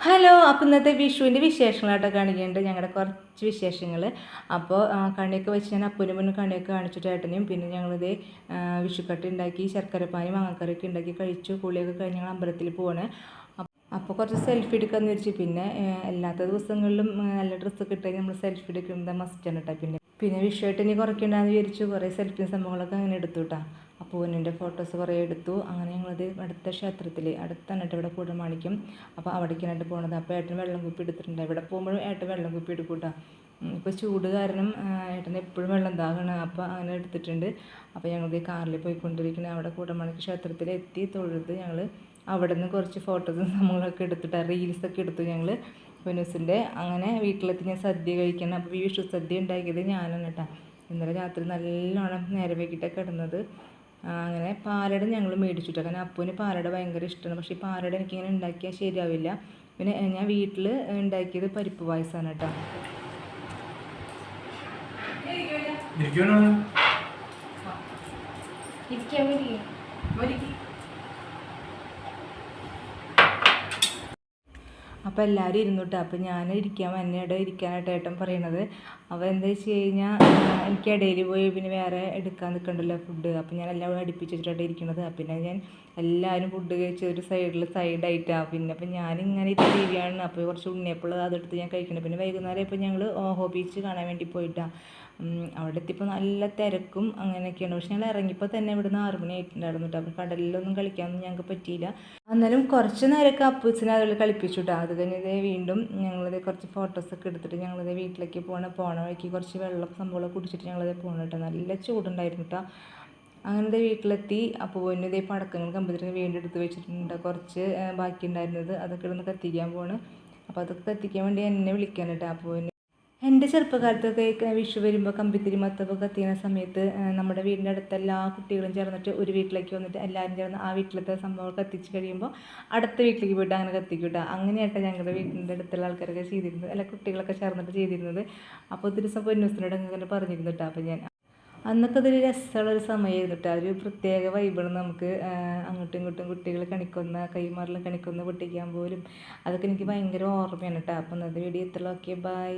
Hello. അപ്പോൾ ഇന്നത്തെ വിഷുവിൻ്റെ വിശേഷങ്ങളായിട്ട് കാണിക്കുന്നുണ്ട്. ഞങ്ങളുടെ കുറച്ച് വിശേഷങ്ങൾ. അപ്പോൾ കണിയൊക്കെ വെച്ച് ഞാൻ അപ്പൂനും മുന്നും കണിയൊക്കെ കാണിച്ചിട്ട് ഏട്ടനെയും പിന്നെ ഞങ്ങളിത് വിഷുക്കട്ടി ഉണ്ടാക്കി ശർക്കരപ്പാനി മാങ്ങക്കറിയൊക്കെ ഉണ്ടാക്കി കഴിച്ചു. കുളിയൊക്കെ കഴിഞ്ഞ് ഞങ്ങൾ അമ്പലത്തിൽ പോവാണ്. അപ്പോൾ കുറച്ച് സെൽഫി എടുക്കാമെന്ന് വിചാരിച്ചു. പിന്നെ എല്ലാത്ത ദിവസങ്ങളിലും നല്ല ഡ്രസ്സൊക്കെ ഇട്ട് നമ്മൾ സെൽഫി എടുക്കുന്നത് മസ്റ്റാണ് കേട്ടോ. പിന്നെ വിഷുവായിട്ട് ഇനി കുറയ്ക്കണ്ടെന്ന് വിചാരിച്ചു. കുറേ സെൽഫിയും സംഭവങ്ങളൊക്കെ അങ്ങനെ എടുത്തു കേട്ടോ. അപ്പോൾ എൻ്റെ ഫോട്ടോസ് കുറേ എടുത്തു. അങ്ങനെ ഞങ്ങളത് അടുത്ത ക്ഷേത്രത്തിൽ അടുത്താണ് കേട്ടോ ഇവിടെ കൂടമാണിക്യം. അപ്പോൾ അവിടേക്കാനായിട്ട് പോകണത്. അപ്പോൾ ഏട്ടൻ വെള്ളം കുപ്പി എടുത്തിട്ടുണ്ട്. ഇവിടെ പോകുമ്പോഴും ഏട്ടൻ വെള്ളം കുപ്പി എടുക്കും കേട്ടോ. ഇപ്പോൾ ചൂട് കാരണം ഏട്ടന് എപ്പോഴും വെള്ളം ദാഹമാണ്. അപ്പോൾ അങ്ങനെ എടുത്തിട്ടുണ്ട്. അപ്പോൾ ഞങ്ങൾ കാറിൽ പോയിക്കൊണ്ടിരിക്കുന്നത് അവിടെ കൂടമാണിക്യ ക്ഷേത്രത്തിലെത്തി തൊഴുത് ഞങ്ങൾ അവിടെ നിന്ന് കുറച്ച് ഫോട്ടോസും നമ്മളൊക്കെ എടുത്തിട്ട് റീൽസൊക്കെ എടുത്തു ഞങ്ങൾ പൊന്നൂസിൻ്റെ. അങ്ങനെ വീട്ടിലെത്തി ഞാൻ സദ്യ കഴിക്കണം. അപ്പോൾ ഈ വിഷു സദ്യ ഉണ്ടാക്കിയത് ഞാനാണ് കേട്ടോ. ഇന്നലെ രാത്രി നല്ലോണം നേരെ വൈകിട്ടൊക്കെ കിടന്നത്. അങ്ങനെ പാലട ഞങ്ങൾ മേടിച്ചിട്ട്. കാരണം അപ്പൂന് പാലട ഭയങ്കര ഇഷ്ടമാണ്. പക്ഷേ ഈ പാലട എനിക്കിങ്ങനെ ഉണ്ടാക്കിയാൽ ശരിയാവില്ല. പിന്നെ ഞാൻ വീട്ടിൽ ഉണ്ടാക്കിയത് പരിപ്പ് പായസമാണ് കേട്ടോ. അപ്പോൾ എല്ലാവരും ഇരുന്നു കേട്ടോ. അപ്പോൾ ഞാൻ എന്നോട് ഇരിക്കാനായിട്ട് ഏട്ടൻ പറയണത്. അപ്പോൾ എന്താ വെച്ച് കഴിഞ്ഞാൽ എനിക്ക് ഇടയിൽ പോയി പിന്നെ വേറെ എടുക്കാൻ നിൽക്കണ്ടല്ലോ ഫുഡ്. അപ്പോൾ ഞാൻ എല്ലാം അടുപ്പിച്ച് വെച്ചിട്ടാണ് ഇരിക്കുന്നത്. പിന്നെ ഞാൻ എല്ലാവരും ഫുഡ് കഴിച്ച് ഒരു സൈഡായിട്ടാണ്. പിന്നെ അപ്പോൾ ഞാനിങ്ങനെ ഇത് ടി വി കാണുന്നു. അപ്പോൾ കുറച്ച് ഉണ്ണിയപ്പോൾ അതെടുത്ത് ഞാൻ കഴിക്കണം. പിന്നെ വൈകുന്നേരം ഇപ്പോൾ ഞങ്ങൾ ഓഹോ ബീച്ച് കാണാൻ വേണ്ടി പോയിട്ടാണ്. അവിടെ എത്തിയപ്പോൾ നല്ല തിരക്കും അങ്ങനെയൊക്കെയാണ്. പക്ഷെ ഞങ്ങൾ ഇറങ്ങിയപ്പോൾ തന്നെ ഇവിടുന്ന് 6 മണി ആയിട്ടുണ്ടായിരുന്നു കേട്ടോ. അപ്പോൾ കടലിലൊന്നും കളിക്കാനൊന്നും ഞങ്ങൾക്ക് പറ്റിയില്ല. എന്നാലും കുറച്ച് നേരമൊക്കെ അപ്പൂസിനെ അതിൽ കളിപ്പിച്ചു കേട്ടോ. അത് കഴിഞ്ഞത് വീണ്ടും ഞങ്ങളിത് കുറച്ച് ഫോട്ടോസൊക്കെ എടുത്തിട്ട് ഞങ്ങളിത് വീട്ടിലേക്ക് പോണ വഴിക്ക് കുറച്ച് വെള്ളം സംഭവം കുടിച്ചിട്ട് ഞങ്ങളിത് പോകണം കേട്ടോ. നല്ല ചൂടുണ്ടായിരുന്നു കേട്ടോ. അങ്ങനത്തെ വീട്ടിലെത്തി. അപ്പോൾ പിന്നെ ഇതേ പടക്കങ്ങൾ കമ്പ്യൂട്ടറിന് വീണ്ടും എടുത്ത് വെച്ചിട്ടുണ്ട്. കുറച്ച് ബാക്കി ഉണ്ടായിരുന്നത് അതൊക്കെ ഇടുന്ന് കത്തിക്കാൻ പോവാണ്. അപ്പോൾ അതൊക്കെ കത്തിക്കാൻ വേണ്ടി എന്നെ വിളിക്കാൻ കേട്ടോ. അപ്പോൾ എൻ്റെ ചെറുപ്പകാലത്തൊക്കെ വിഷു വരുമ്പോൾ കമ്പിത്തിരി മത്തപ്പ് കത്തിയുന്ന സമയത്ത് നമ്മുടെ വീടിൻ്റെ അടുത്ത് എല്ലാ കുട്ടികളും ചേർന്നിട്ട് ഒരു വീട്ടിലേക്ക് വന്നിട്ട് എല്ലാവരും ചേർന്ന് ആ വീട്ടിലത്തെ സംഭവം കത്തിച്ച് കഴിയുമ്പോൾ അടുത്ത വീട്ടിലേക്ക് പോയിട്ട് അങ്ങനെ കത്തിക്കൂട്ടോ. അങ്ങനെയായിട്ട് ഞങ്ങളുടെ വീടിൻ്റെ അടുത്തുള്ള ആൾക്കാരൊക്കെ ചെയ്തിരുന്നത്, അല്ല കുട്ടികളൊക്കെ ചേർന്നിട്ട് ചെയ്തിരുന്നത്. അപ്പോൾ ഒരു ദിവസം പൊന്നൂസിനോട് അങ്ങനെ പറഞ്ഞിരുന്നു കേട്ടോ. അപ്പോൾ ഞാൻ അന്നൊക്കെ അതൊരു രസമുള്ളൊരു സമയമായിരുന്നു കേട്ടോ. ഒരു പ്രത്യേക വൈബാണ് നമുക്ക്. അങ്ങോട്ടും ഇങ്ങോട്ടും കുട്ടികൾ കണിക്കൊന്ന കൈമാറിൽ കണിക്കൊന്ന പൊട്ടിക്കാൻ പോലും അതൊക്കെ എനിക്ക് ഭയങ്കര ഓർമ്മയാണ് കേട്ടോ. അപ്പോൾ അത് വീഡിയോ ഇത്രയൊക്കെ ബൈ.